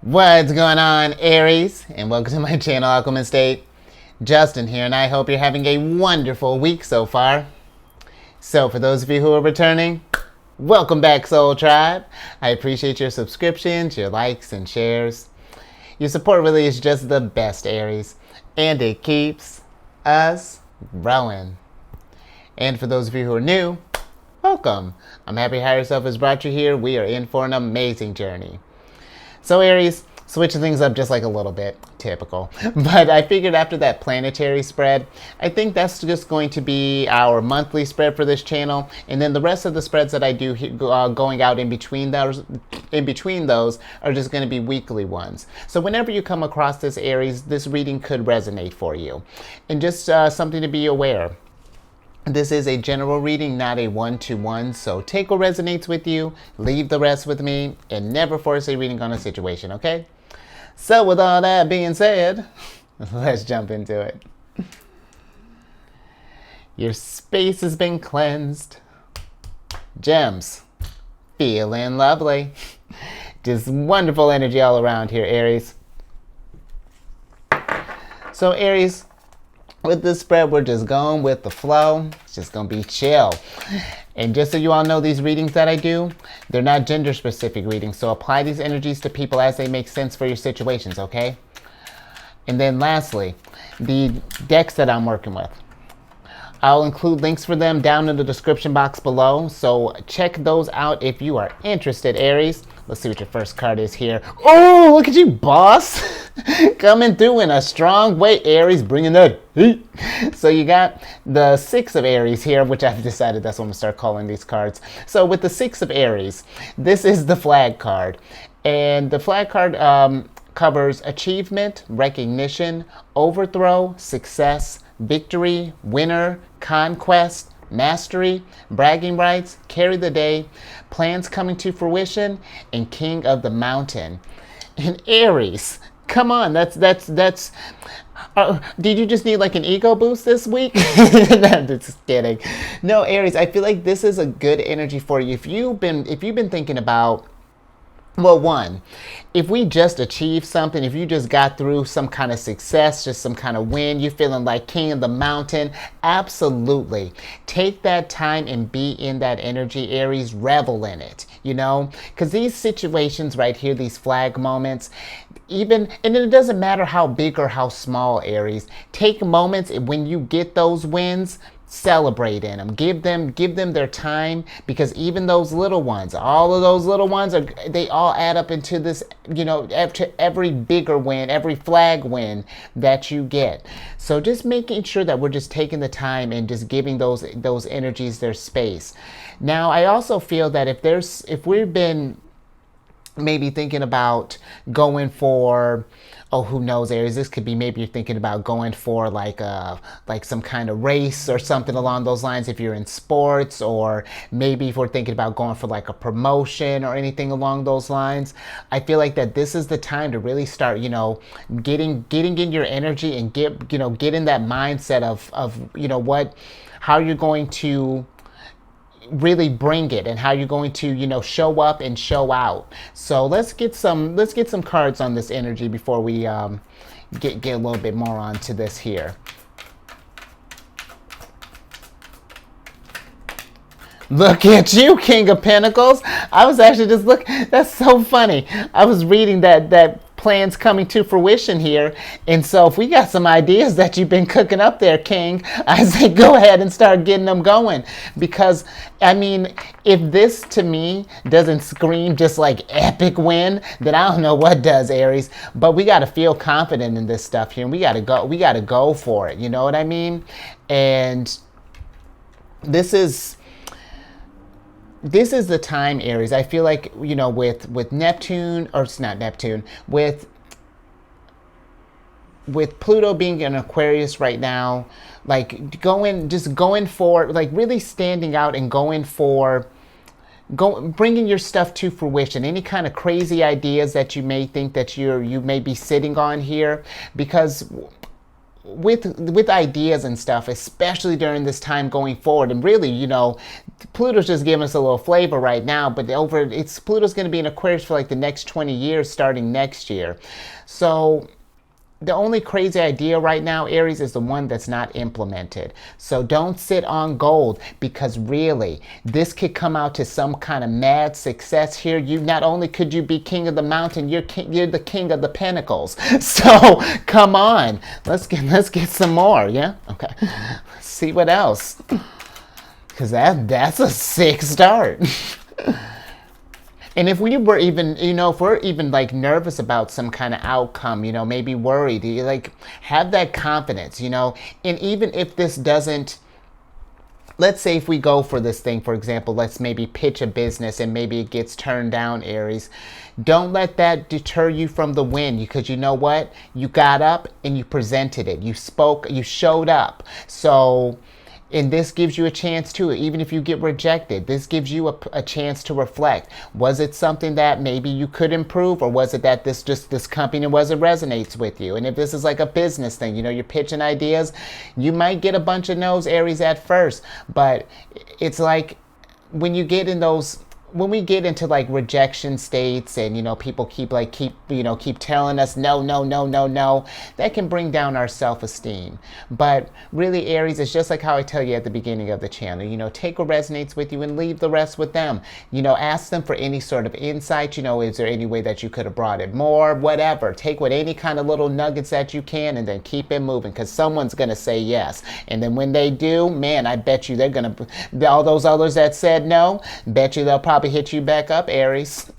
What's going on, Aries? And welcome to my channel, Alchemist. Justin here, and I hope you're having a wonderful week so far. So, for those of you who are returning, welcome back, Soul Tribe. I appreciate your subscriptions, your likes, and shares. Your support really is just the best, Aries, and it keeps us growing. And for those of you who are new, welcome. I'm happy Higher Self has brought you here. We are in for an amazing journey. So Aries, switching things up just like a little bit, typical. But I figured after that planetary spread, I think that's just going to be our monthly spread for this channel. And then the rest of the spreads that I do going out in between those are just going to be weekly ones. So whenever you come across this, Aries, this reading could resonate for you. And just something to be aware. This is a general reading, not a one-to-one, so take what resonates with you, leave the rest with me, and never force a reading on a situation, okay? So with all that being said, let's jump into it. Your space has been cleansed. Gems. Feeling lovely. Just wonderful energy all around here, Aries. So Aries, with this spread, we're just going with the flow. It's just going to be chill. And just so you all know, these readings that I do, they're not gender-specific readings. So apply these energies to people as they make sense for your situations, okay? And then lastly, the decks that I'm working with. I'll include links for them down in the description box below. So check those out if you are interested, Aries. Let's see what your first card is here. Oh, look at you, boss. Coming through in a strong way, Aries, bringing that heat. So you got the Six of Aries here, which I've decided that's what I'm going to start calling these cards. So with the Six of Aries, this is the flag card. And the flag card covers achievement, recognition, overthrow, success, victory, winner, conquest, mastery, bragging rights, carry the day, plans coming to fruition, and king of the mountain. And Aries, come on, that's did you just need like an ego boost this week? No, just kidding. No, Aries, I feel like this is a good energy for you. If you've been thinking about, well, one, if we just achieved something, if you just got through some kind of success, just some kind of win, you feeling like king of the mountain, absolutely. Take that time and be in that energy, Aries. Revel in it, you know? Because these situations right here, these flag moments, and it doesn't matter how big or how small, Aries. Take moments when you get those wins, celebrate in them, give them their time, because even those little ones, all of those little ones, they all add up into this, you know, to every bigger win, every flag win that you get. So just making sure that we're just taking the time and just giving those energies their space. Now, I also feel that if we've been maybe thinking about going for, oh, who knows, Aries, this could be maybe you're thinking about going for like some kind of race or something along those lines if you're in sports, or maybe if we're thinking about going for like a promotion or anything along those lines. I feel like that this is the time to really start, you know, getting in your energy and get in that mindset of you know how you're going to really bring it and how you're going to, you know, show up and show out. So let's get some cards on this energy before we get a little bit more onto this here. Look at you, King of Pentacles. I was actually just that's so funny. I was reading that plans coming to fruition here. And so if we got some ideas that you've been cooking up there, King, I say go ahead and start getting them going. Because, I mean, if this to me doesn't scream just like epic win, then I don't know what does, Aries. But we got to feel confident in this stuff here. And we got to go for it. You know what I mean? And this is the time, Aries. I feel like, you know, with Neptune, or it's not Neptune, with Pluto being in Aquarius right now, like going for, like really standing out and bringing your stuff to fruition. Any kind of crazy ideas that you may think that you may be sitting on here, because with ideas and stuff, especially during this time going forward. And really, Pluto's just giving us a little flavor right now, but Pluto's going to be in Aquarius for like the next 20 years starting next year. So the only crazy idea right now, Aries, is the one that's not implemented. So don't sit on gold, because really, this could come out to some kind of mad success here. You not only could you be king of the mountain, you're the king of the pentacles. So come on, let's get some more. Yeah, okay. Let's see what else, because that's a sick start. And if we were even, if we're even like nervous about some kind of outcome, maybe worried, like have that confidence, and even if this doesn't, let's say if we go for this thing, for example, let's maybe pitch a business and maybe it gets turned down, Aries, don't let that deter you from the win, because you know what? You got up and you presented it. You spoke, you showed up. So, and this gives you a chance too, even if you get rejected, this gives you a chance to reflect. Was it something that maybe you could improve, or was it that this company resonates with you? And if this is like a business thing, you're pitching ideas, you might get a bunch of no's, Aries, at first, but it's like when you get in those, when we get into like rejection states and people keep telling us no, that can bring down our self-esteem. But really, Aries, it's just like how I tell you at the beginning of the channel, take what resonates with you and leave the rest with them. Ask them for any sort of insight. Is there any way that you could have brought it more? Whatever, take what any kind of little nuggets that you can, and then keep it moving, because someone's gonna say yes. And then when they do, man, I bet you they're gonna, all those others that said no, bet you they'll probably hit you back up, Aries.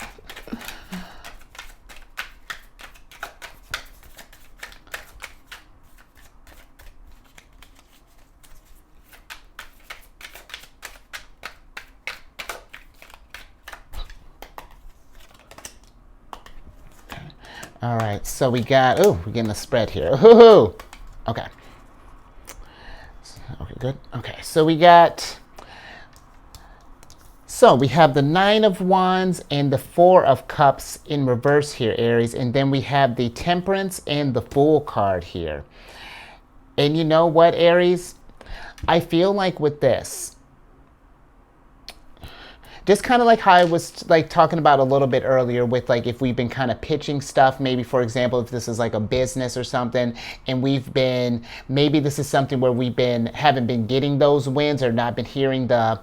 All right, so we got, we're getting a spread here. Ooh, okay. Okay, good. Okay, so we have the Nine of Wands and the Four of Cups in reverse here, Aries. And then we have the Temperance and the Fool card here. And you know what, Aries? I feel like with this, just kind of like how I was like talking about a little bit earlier with like if we've been kind of pitching stuff, maybe for example, if this is like a business or something, and maybe this is something where haven't been getting those wins, or not been hearing the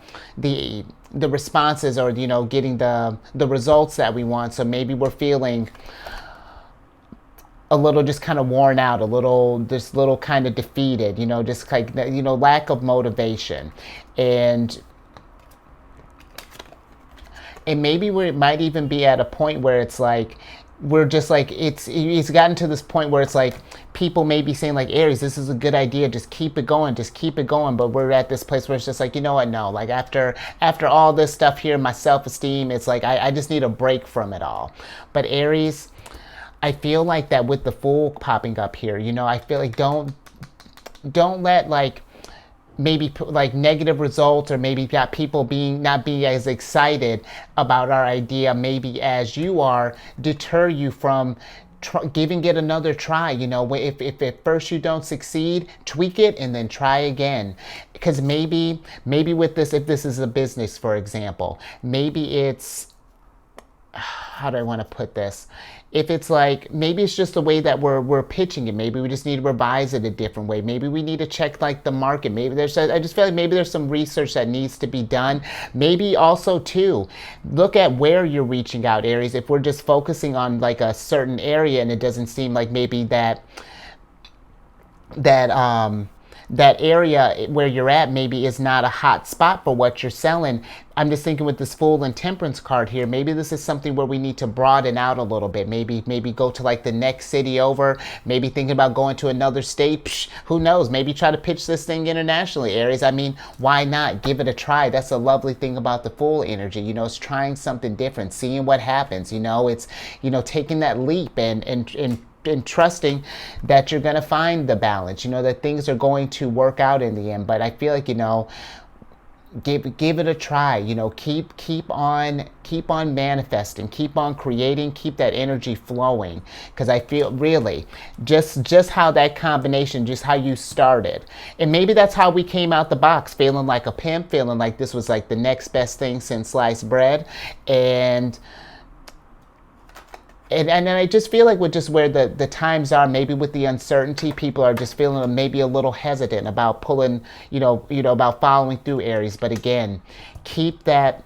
responses, or getting the results that we want. So maybe we're feeling a little just kind of worn out, a little kind of defeated, just like lack of motivation. And maybe we might even be at a point where it's like we're just like it's gotten to this point where it's like people may be saying like, Aries, this is a good idea, just keep it going, but we're at this place where it's just like, you know what, no, like after all this stuff here, my self-esteem, it's like I just need a break from it all. But Aries, I feel like that with the Fool popping up here, I feel like don't let like maybe like negative results, or maybe got people not being as excited about our idea maybe as you are, deter you from giving it another try. If at first you don't succeed, tweak it and then try again. Because maybe with this, if this is a business, for example, maybe it's, how do I want to put this? If it's like, maybe it's just the way that we're pitching it. Maybe we just need to revise it a different way. Maybe we need to check like the market. Maybe I just feel like maybe there's some research that needs to be done. Maybe also too, look at where you're reaching out, Aries. If we're just focusing on like a certain area and it doesn't seem like maybe that area where you're at maybe is not a hot spot for what you're selling. I'm just thinking with this Fool and Temperance card here, maybe this is something where we need to broaden out a little bit. Maybe go to like the next city over, maybe thinking about going to another state. Who knows? Maybe try to pitch this thing internationally, Aries. I mean, why not? Give it a try. That's a lovely thing about the Fool energy. It's trying something different, seeing what happens. It's, taking that leap and trusting that you're going to find the balance, that things are going to work out in the end. But I feel like, give it a try. You know, keep on manifesting, keep on creating, keep that energy flowing, because I feel really just how that combination, just how you started, and maybe that's how we came out the box, feeling like a pimp, feeling like this was like the next best thing since sliced bread. And then I just feel like with just where the times are, maybe with the uncertainty, people are just feeling maybe a little hesitant about pulling, about following through, Aries. But again, keep that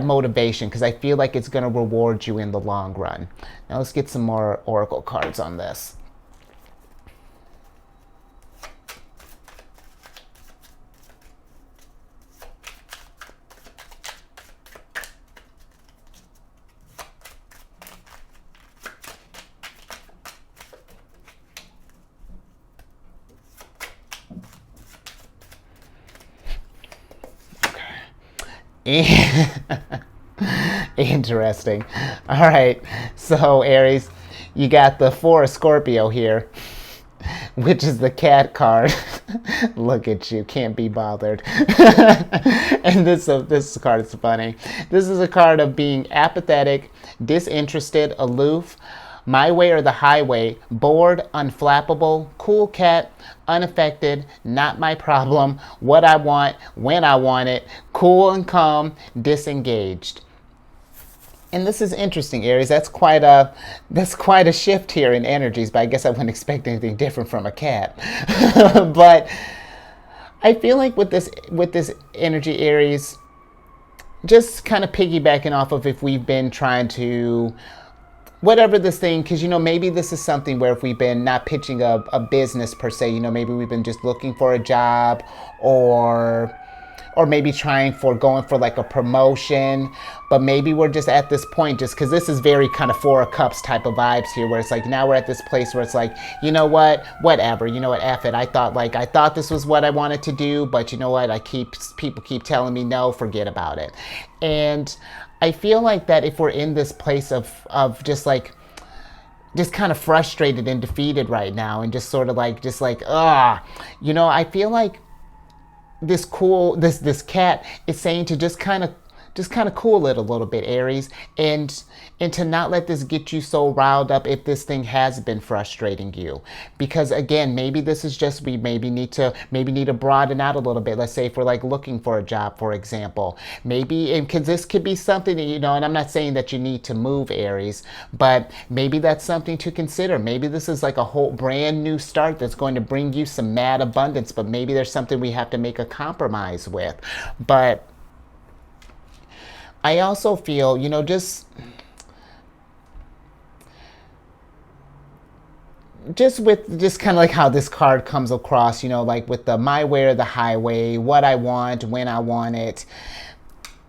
motivation, because I feel like it's going to reward you in the long run. Now let's get some more oracle cards on this. Interesting. All right. So, Aries, you got the Four of Scorpio here, which is the cat card. Look at you, can't be bothered. And this card is funny. This is a card of being apathetic, disinterested, aloof, my way or the highway, bored, unflappable, cool cat, unaffected, not my problem, what I want, when I want it, cool and calm, disengaged. And this is interesting, Aries. That's quite a shift here in energies, but I guess I wouldn't expect anything different from a cat. But I feel like with this energy, Aries, just kind of piggybacking off of if we've been trying to whatever this thing, because maybe this is something where if we've been not pitching a business per se, maybe we've been just looking for a job, or maybe going for like a promotion, but maybe we're just at this point, just because this is very kind of Four of Cups type of vibes here, where it's like now we're at this place where it's like, you know what, whatever, F it. I thought this was what I wanted to do, but you know what, people keep telling me no, forget about it. And I feel like that if we're in this place of just kind of frustrated and defeated right now, and just sort of I feel like this cat is saying to just kind of cool it a little bit, Aries, and to not let this get you so riled up if this thing has been frustrating you. Because again, maybe this is just, we maybe need to broaden out a little bit. Let's say if we're like looking for a job, for example, maybe, and because this could be something that, and I'm not saying that you need to move, Aries, but maybe that's something to consider. Maybe this is like a whole brand new start that's going to bring you some mad abundance, but maybe there's something we have to make a compromise with. But I also feel, just kind of like how this card comes across, like with the my way or the highway, what I want, when I want it,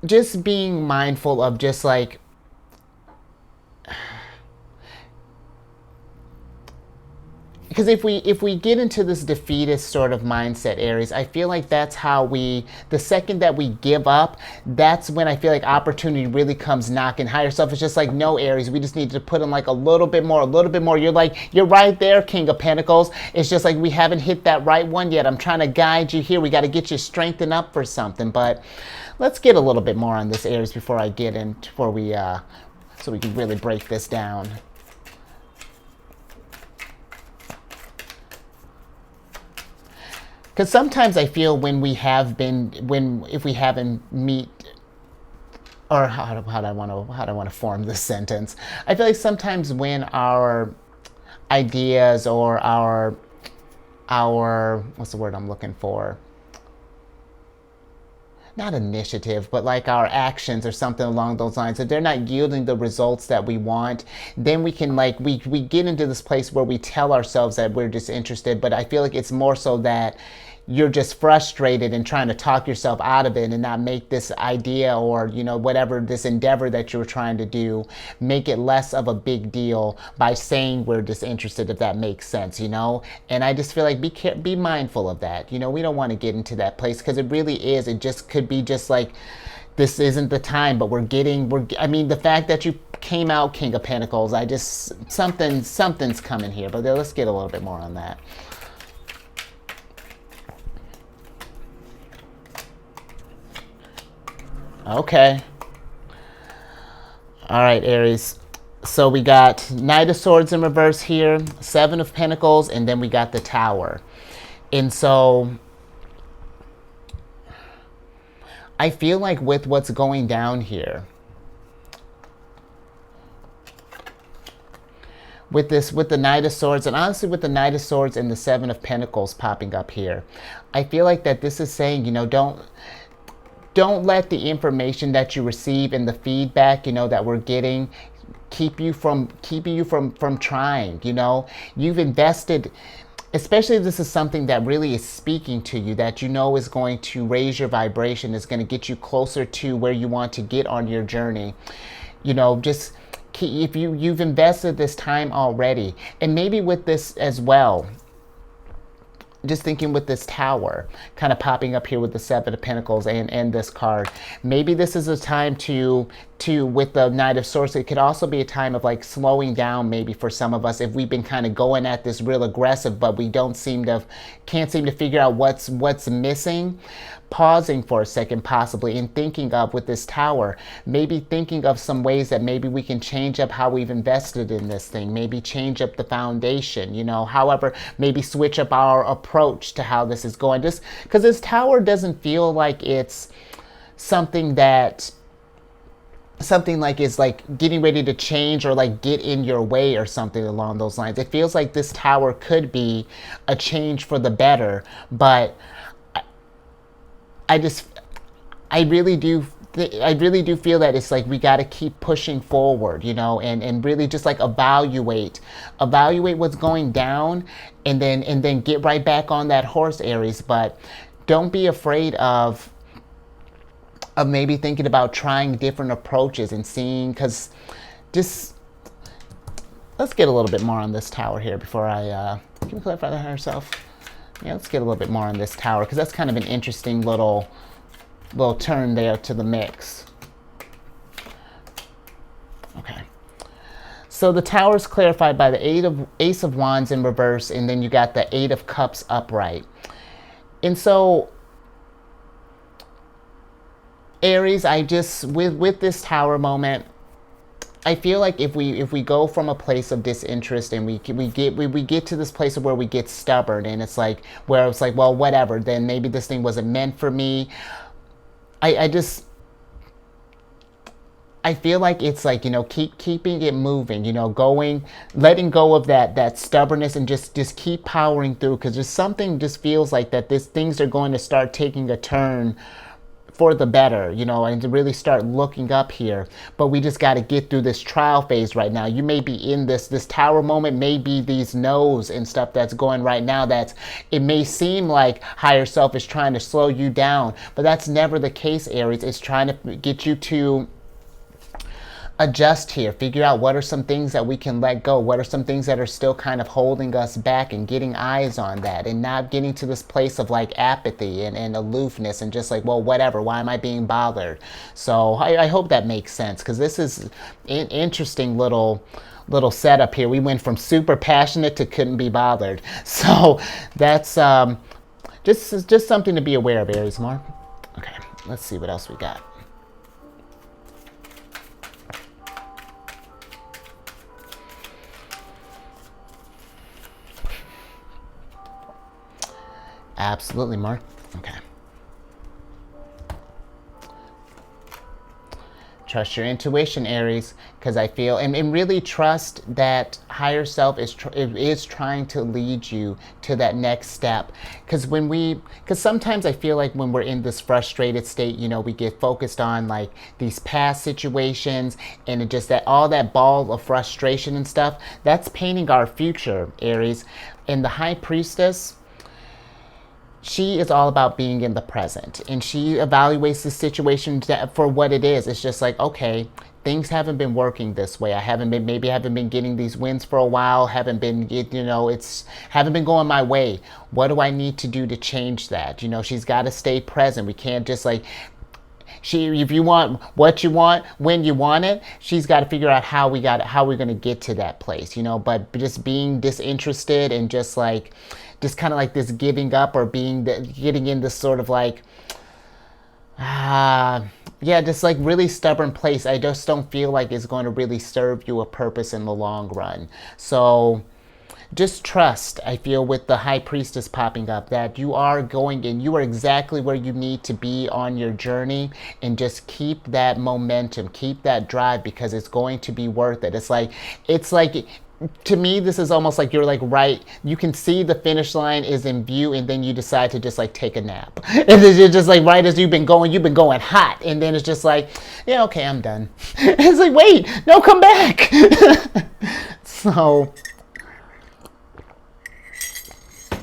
just being mindful of just like, because if we get into this defeatist sort of mindset, Aries, I feel like that's how the second that we give up, that's when I feel like opportunity really comes knocking. Higher self is just like, no, Aries, we just need to put in like a little bit more. You're right there, King of Pentacles. It's just like we haven't hit that right one yet. I'm trying to guide you here. We got to get you strengthened up for something. But let's get a little bit more on this, Aries, before so we can really break this down. Because sometimes I feel if we haven't meet, or how do I want to form this sentence? I feel like sometimes when our ideas or our what's the word I'm looking for? Not initiative, but like our actions or something along those lines, if they're not yielding the results that we want, then we can we get into this place where we tell ourselves that we're disinterested. But I feel like it's more so that you're just frustrated and trying to talk yourself out of it and not make this idea or, whatever, this endeavor that you're trying to do, make it less of a big deal by saying we're disinterested, if that makes sense, And I just feel like be mindful of that. We don't want to get into that place, because it really is. It just could be just like, this isn't the time, but the fact that you came out King of Pentacles, something's coming here. But let's get a little bit more on that. Okay. All right, Aries. So we got Knight of Swords in reverse here, Seven of Pentacles, and then we got the Tower. And so I feel like with what's going down here, with the Knight of Swords, and honestly with the Knight of Swords and the Seven of Pentacles popping up here, I feel like that this is saying, don't let the information that you receive and the feedback, that we're getting keeping you from trying. You've invested, especially if this is something that really is speaking to you, that is going to raise your vibration, is going to get you closer to where you want to get on your journey. Just if you've invested this time already, and maybe with this as well, just thinking with this Tower kind of popping up here with the Seven of Pentacles and this card, maybe this is a time to with the Knight of Swords, it could also be a time of like slowing down, maybe for some of us, if we've been kind of going at this real aggressive, but we can't seem to figure out what's missing. Pausing for a second, possibly, and thinking of, with this Tower, maybe thinking of some ways that maybe we can change up how we've invested in this thing, maybe change up the foundation, however, maybe switch up our approach to how this is going. Just because this Tower doesn't feel like it's something like is like getting ready to change or like get in your way or something along those lines. It feels like this Tower could be a change for the better, but I really do feel that it's like we got to keep pushing forward, and really just like evaluate what's going down, and then get right back on that horse, Aries. But don't be afraid of maybe thinking about trying different approaches and seeing, because just let's get a little bit more on this Tower here before I can we clarify that herself. Yeah, let's get a little bit more on this Tower, because that's kind of an interesting little turn there to the mix. Okay. So the Tower is clarified by the Ace of Wands in reverse, and then you got the Eight of Cups upright. And so, Aries, with this Tower moment, I feel like if we go from a place of disinterest and we get to this place of where we get stubborn, and it's like where it's like, well, whatever, then maybe this thing wasn't meant for me. I feel like it's like, keeping it moving, letting go of that stubbornness, and just keep powering through, because there's something just feels like that things are going to start taking a turn for the better, and to really start looking up here. But we just got to get through this trial phase right now. You may be in this Tower moment, may be these no's and stuff that's going right now, it may seem like higher self is trying to slow you down, but that's never the case, Aries. It's trying to get you to adjust here, figure out what are some things that we can let go, what are some things that are still kind of holding us back, and getting eyes on that, and not getting to this place of like apathy and aloofness, and just like, well, whatever, why am I being bothered? So I hope that makes sense, because this is an interesting little setup here. We went from super passionate to couldn't be bothered. So that's just something to be aware of, Aries. More. Okay, let's see what else we got. Absolutely, Mark. Okay. Trust your intuition, Aries, because I feel, and really trust that higher self is trying to lead you to that next step. Because sometimes I feel like when we're in this frustrated state, we get focused on like these past situations, and it just all that ball of frustration and stuff, that's painting our future, Aries. And the High Priestess, she is all about being in the present, and she evaluates the situation for what it is. It's just like, okay, things haven't been working this way. I haven't been getting these wins for a while, haven't been going my way. What do I need to do to change that? She's got to stay present. We can't just like, if you want what you want when you want it, she's got to figure out how we're going to get to that place, but just being disinterested and just kind of like this giving up, or getting in this sort of like, yeah, just like really stubborn place. I just don't feel like it's going to really serve you a purpose in the long run. So just trust, I feel, with the high priestess popping up, that you are going and you are exactly where you need to be on your journey, and just keep that momentum, keep that drive, because it's going to be worth it. It's like to me, this is almost like you're like right, you can see the finish line is in view, and then you decide to just like take a nap. And then you're just like, right as you've been going hot, and then it's just like, yeah, okay, I'm done. It's like, wait, no, come back. So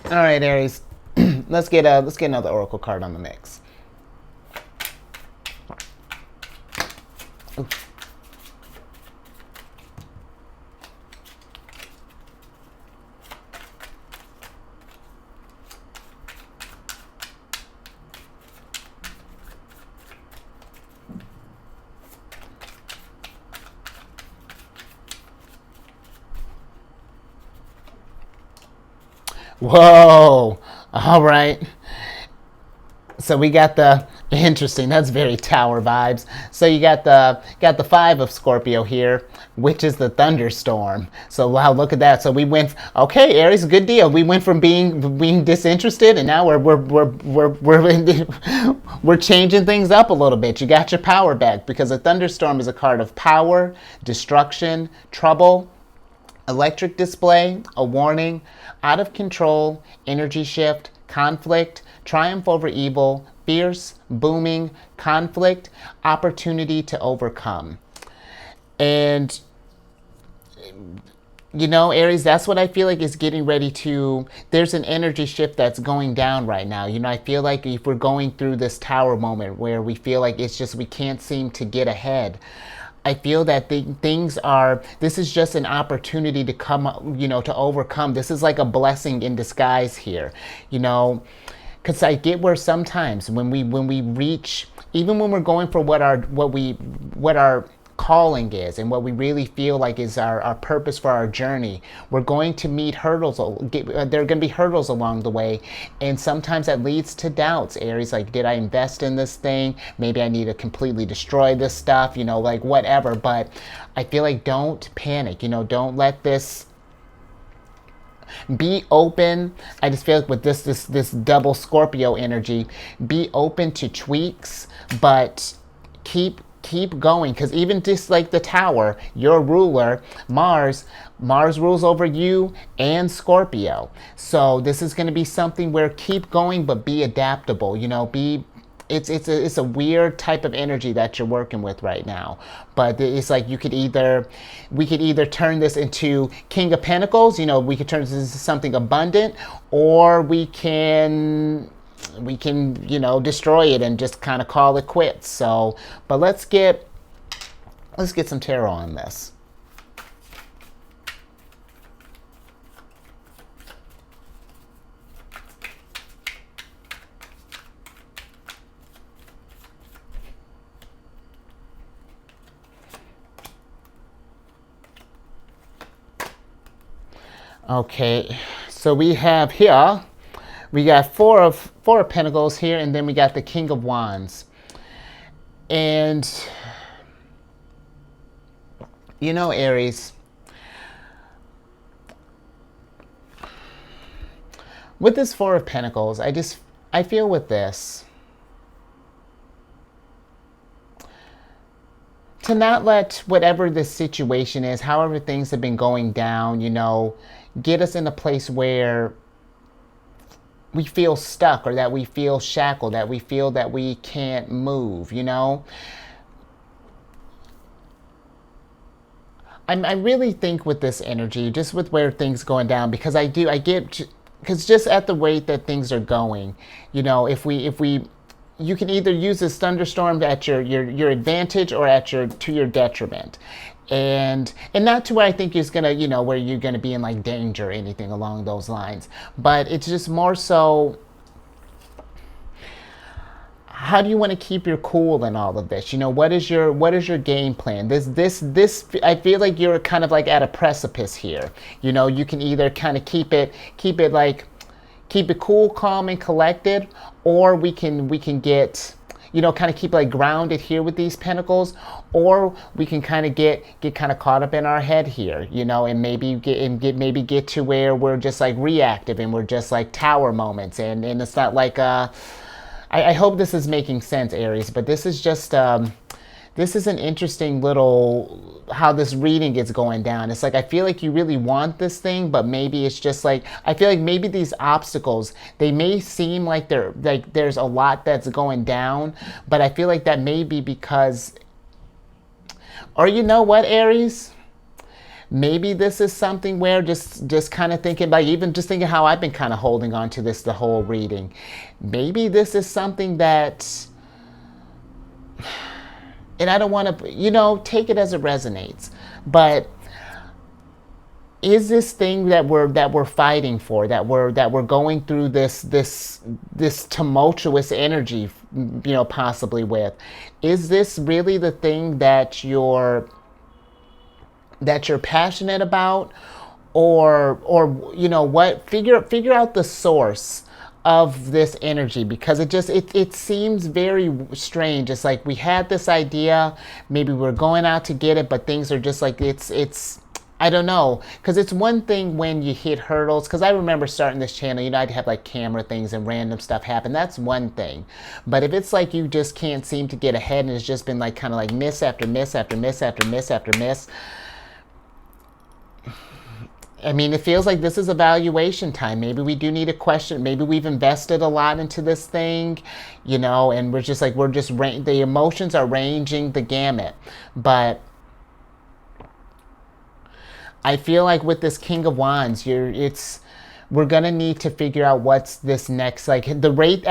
all right, Aries, let's get another oracle card on the mix. Ooh. Whoa! All right. So we got the interesting. That's very Tower vibes. So you got the Five of Scorpio here, which is the thunderstorm. So wow, look at that. So we went. Okay, Aries, good deal. We went from being disinterested, and now we're changing things up a little bit. You got your power back, because a thunderstorm is a card of power, destruction, trouble, electric display, a warning, out of control, energy shift, conflict, triumph over evil, fierce, booming, conflict, opportunity to overcome. And Aries, that's what I feel like is getting ready to, there's an energy shift that's going down right now. I feel like if we're going through this tower moment where we feel like it's just, we can't seem to get ahead, I feel that this is just an opportunity to come, to overcome. This is like a blessing in disguise here, because I get where sometimes when we reach, even when we're going for what our calling is, and what we really feel like is our purpose for our journey, we're going to meet hurdles. There are going to be hurdles along the way, and sometimes that leads to doubts. Aries, like, did I invest in this thing? Maybe I need to completely destroy this stuff, like whatever. But I feel like don't panic, don't let this, be open. I just feel like with this double Scorpio energy, be open to tweaks, but keep going, because even just like the tower, your ruler, Mars rules over you and Scorpio. So this is going to be something where keep going, but be adaptable. It's a weird type of energy that you're working with right now, but it's like we could either turn this into King of Pentacles, we could turn this into something abundant, or we can destroy it and just kind of call it quits. So, but let's get some tarot on this. Okay, so we have here, we got four of Pentacles here, and then we got the King of Wands. And Aries, with this Four of Pentacles, I feel with this, to not let whatever this situation is, however things have been going down, get us in a place where we feel stuck, or that we feel shackled, that we feel that we can't move, I really think with this energy, just with where things going down, because because just at the rate that things are going, you can either use this thunderstorm at your advantage, or to your detriment. And not to where I think it's gonna, where you're gonna be in like danger or anything along those lines. But it's just more so, how do you want to keep your cool in all of this? What is your game plan? This I feel like you're kind of like at a precipice here. You can either kind of keep it cool, calm, and collected, or we can get kind of keep like grounded here with these pentacles, or we can kind of get kind of caught up in our head here, and maybe get to where we're just like reactive and we're just like tower moments, and it's not like I hope this is making sense, Aries, but this is just this is an interesting little how this reading is going down. It's like I feel like you really want this thing, but maybe it's just like I feel like maybe these obstacles, they may seem like there's a lot that's going down, but I feel like that may be because, or you know what, Aries? Maybe this is something where just kind of thinking about, even just thinking how I've been kind of holding on to this the whole reading. Maybe this is something that, and I don't want to, take it as it resonates, but is this thing that we're fighting for, that we're going through this tumultuous energy, possibly with, is this really the thing that you're passionate about, or what, figure out the source of this energy, because it seems very strange. It's like we had this idea, maybe we're going out to get it, but things are just like it's I don't know, because it's one thing when you hit hurdles, because I remember starting this channel, I'd have like camera things and random stuff happen. That's one thing. But if it's like you just can't seem to get ahead and it's just been like kind of like miss after miss after miss after miss after miss, I mean, it feels like this is evaluation time. Maybe we do need a question. Maybe we've invested a lot into this thing, and the emotions are ranging the gamut. But I feel like with this King of Wands, we're gonna need to figure out what's this next, like at the rate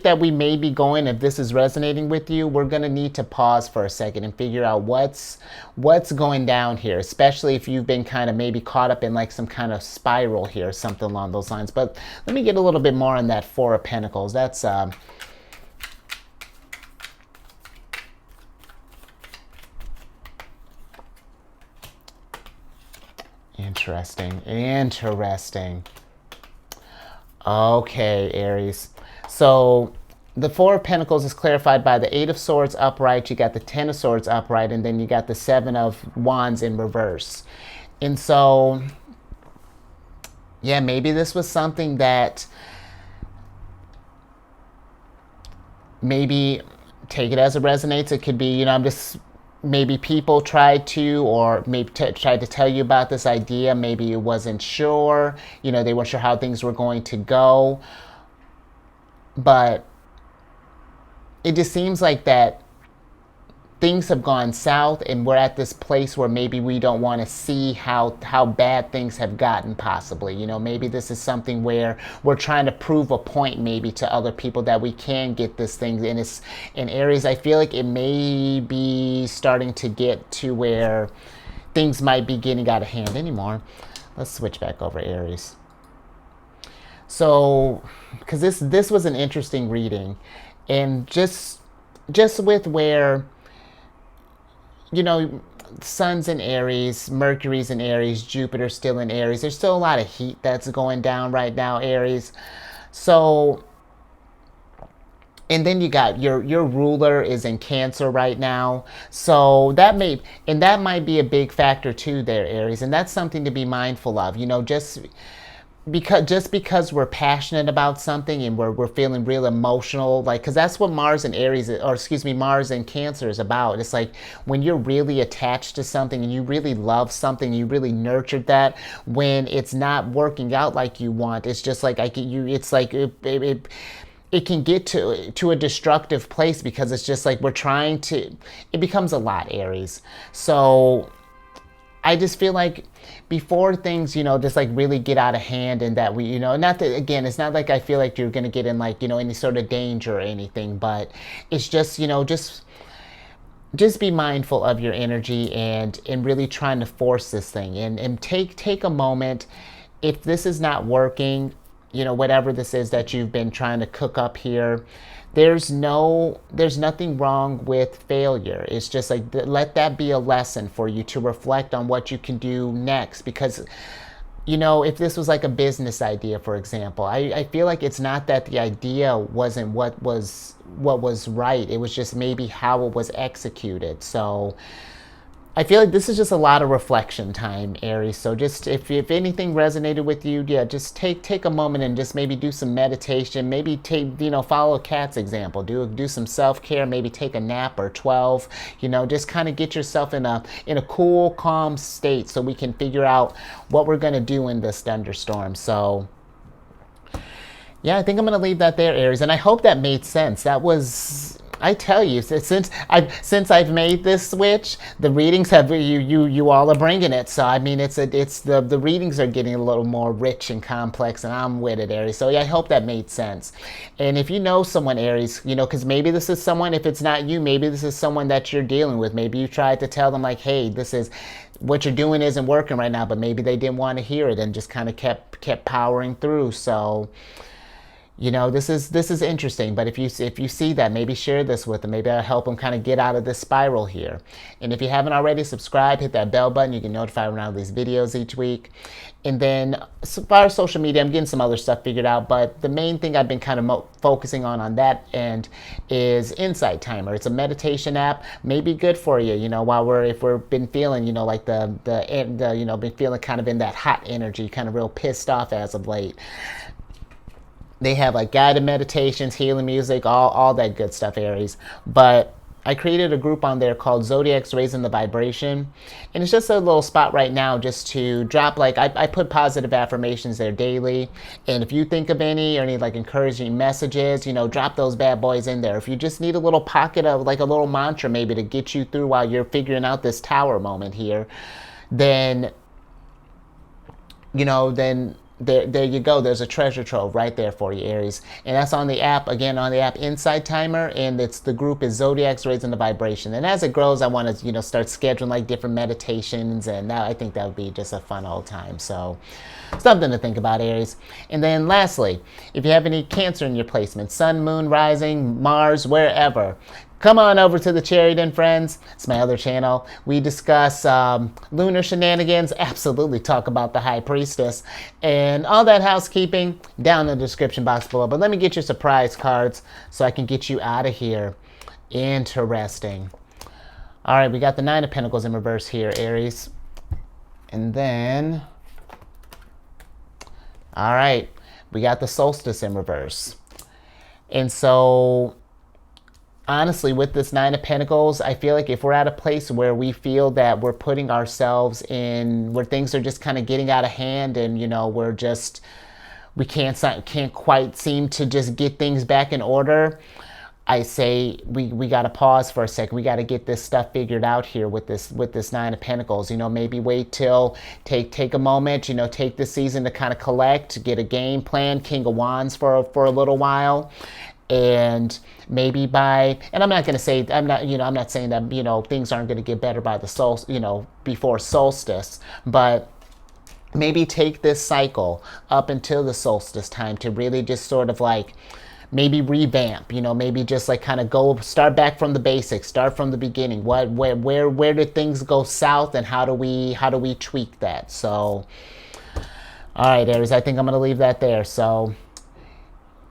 that we may be going, if this is resonating with you, we're gonna need to pause for a second and figure out what's going down here, especially if you've been kind of maybe caught up in like some kind of spiral here, something along those lines. But let me get a little bit more on that Four of Pentacles. That's interesting. Okay, Aries. So the Four of Pentacles is clarified by the Eight of Swords upright. You got the Ten of Swords upright, and then you got the Seven of Wands in reverse. And so, yeah, maybe this was something that, maybe take it as it resonates. It could be, maybe people tried to, or maybe tried to tell you about this idea. Maybe you wasn't sure, they weren't sure how things were going to go. But it just seems like that things have gone south, and we're at this place where maybe we don't want to see how bad things have gotten, possibly. Maybe this is something where we're trying to prove a point maybe to other people that we can get this thing. And it's in Aries, I feel like it may be starting to get to where things might be getting out of hand anymore. Let's switch back over Aries. So, because this was an interesting reading, and just with where, Sun's in Aries, Mercury's in Aries, Jupiter's still in Aries. There's still a lot of heat that's going down right now, Aries. So, and then you got your ruler is in Cancer right now. So that might be a big factor too there, Aries. And that's something to be mindful of, because we're passionate about something and we're feeling real emotional, like, because that's what Mars and Aries, Mars and Cancer is about. It's like when you're really attached to something and you really love something, you really nurtured that, when it's not working out like you want, it's just like it can get to a destructive place, because it's just like it becomes a lot, Aries. So I just feel like before things, just like really get out of hand, and that we, not that, again, it's not like I feel like you're going to get in like, any sort of danger or anything, but it's just, just be mindful of your energy and really trying to force this thing, and take a moment. If this is not working, whatever this is that you've been trying to cook up here, there's nothing wrong with failure. It's just like, let that be a lesson for you to reflect on what you can do next, because you know, if this was like a business idea, for example, I feel like it's not that the idea wasn't what was right. It was just maybe how it was executed. So I feel like this is just a lot of reflection time, Aries. So just if anything resonated with you, yeah, just take a moment and just maybe do some meditation. Maybe take, you know, follow Kat's example. Do some self-care. Maybe take a nap or 12. You know, just kind of get yourself in a cool, calm state so we can figure out what we're gonna do in this thunderstorm. So yeah, I think I'm going to leave that there, Aries, and I hope that made sense. That was, I tell you, since I've made this switch, the readings have you all are bringing it. So I mean, it's the readings are getting a little more rich and complex, and I'm with it, Aries. So yeah, I hope that made sense. And if you know someone, Aries, you know, because maybe this is someone. If it's not you, maybe this is someone that you're dealing with. Maybe you tried to tell them like, hey, this is what you're doing isn't working right now, but maybe they didn't want to hear it and just kind of kept powering through. So you know, this is interesting. But if you see that, maybe share this with them. Maybe I'll help them kind of get out of this spiral here. And if you haven't already, subscribe, hit that bell button. You get notified when I release videos each week. And then as far as social media, I'm getting some other stuff figured out. But the main thing I've been kind of focusing on that end is Insight Timer. It's a meditation app, maybe good for you. You know, if we've been feeling, you know, like the you know, been feeling kind of in that hot energy, kind of real pissed off as of late. They have like guided meditations, healing music, all that good stuff, Aries. But I created a group on there called Zodiac's Raising the Vibration. And it's just a little spot right now just to drop, like, I put positive affirmations there daily. And if you think of any or any like encouraging messages, you know, drop those bad boys in there. If you just need a little pocket of like a little mantra maybe to get you through while you're figuring out this tower moment here, then, you know, then there you go. There's a treasure trove right there for you, Aries. And that's on the app, again, on the app Insight Timer. And the group is Zodiac's Raising the Vibration. And as it grows, I want to, you know, start scheduling like different meditations. And I think that would be just a fun old time. So something to think about, Aries. And then lastly, if you have any Cancer in your placement, Sun, Moon, Rising, Mars, wherever, come on over to the Cherry Den Friends. It's my other channel. We discuss lunar shenanigans, absolutely talk about the High Priestess, and all that housekeeping down in the description box below. But let me get your surprise cards so I can get you out of here. Interesting. All right, we got the Nine of Pentacles in reverse here, Aries. And then, all right, we got the Solstice in reverse. And so, honestly, with this Nine of Pentacles, I feel like if we're at a place where we feel that we're putting ourselves in, where things are just kind of getting out of hand and, you know, we can't quite seem to just get things back in order, I say we got to pause for a second. We got to get this stuff figured out here with this Nine of Pentacles. You know, maybe wait till, take a moment, you know, take this season to kind of collect, get a game plan, King of Wands for a little while. And maybe and I'm not going to say, I'm not saying that, you know, things aren't going to get better by before solstice, but maybe take this cycle up until the solstice time to really just sort of like maybe revamp, you know, maybe just like kind of start back from the basics, start from the beginning. Where did things go south, and how do we tweak that? So, all right, Aries, I think I'm going to leave that there. So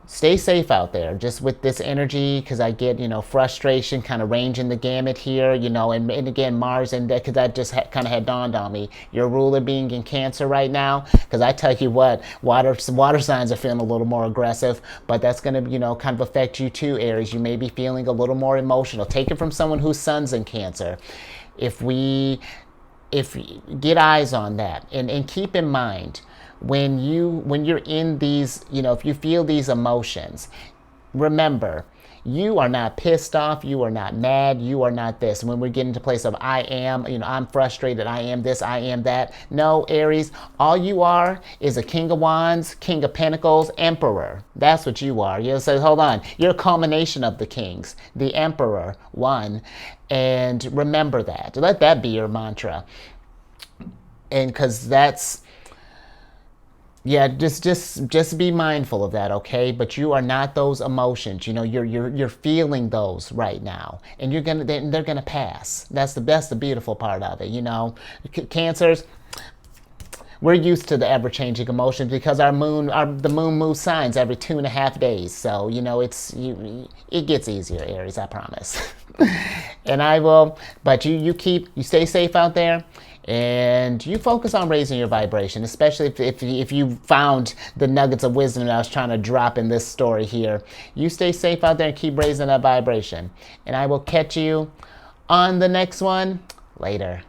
stay safe out there, just with this energy, because I get, you know, frustration kind of ranging the gamut here, you know, and again, Mars, and because that just kind of had dawned on me, your ruler being in Cancer right now, because I tell you what, water signs are feeling a little more aggressive, but that's going to, you know, kind of affect you too, Aries. You may be feeling a little more emotional. Take it from someone whose sun's in Cancer. If get eyes on that, and keep in mind, when you're in these, you know, if you feel these emotions, remember, you are not pissed off, you are not mad, you are not this. When we get into a place of I am, you know, I'm frustrated, I am this, I am that. No, Aries, all you are is a King of Wands, King of Pentacles, Emperor. That's what you are. You say, hold on, you're a culmination of the kings, the Emperor, one. And remember that. Let that be your mantra. And because that's, yeah, just be mindful of that, okay? But you are not those emotions. You know, you're feeling those right now, and they're gonna pass. That's the beautiful part of it. You know, Cancers, we're used to the ever-changing emotions because the moon moves signs every 2.5 days. So it gets easier, Aries, I promise. And I will, but you stay safe out there, and you focus on raising your vibration, especially if you found the nuggets of wisdom that I was trying to drop in this story here. You stay safe out there and keep raising that vibration. And I will catch you on the next one later.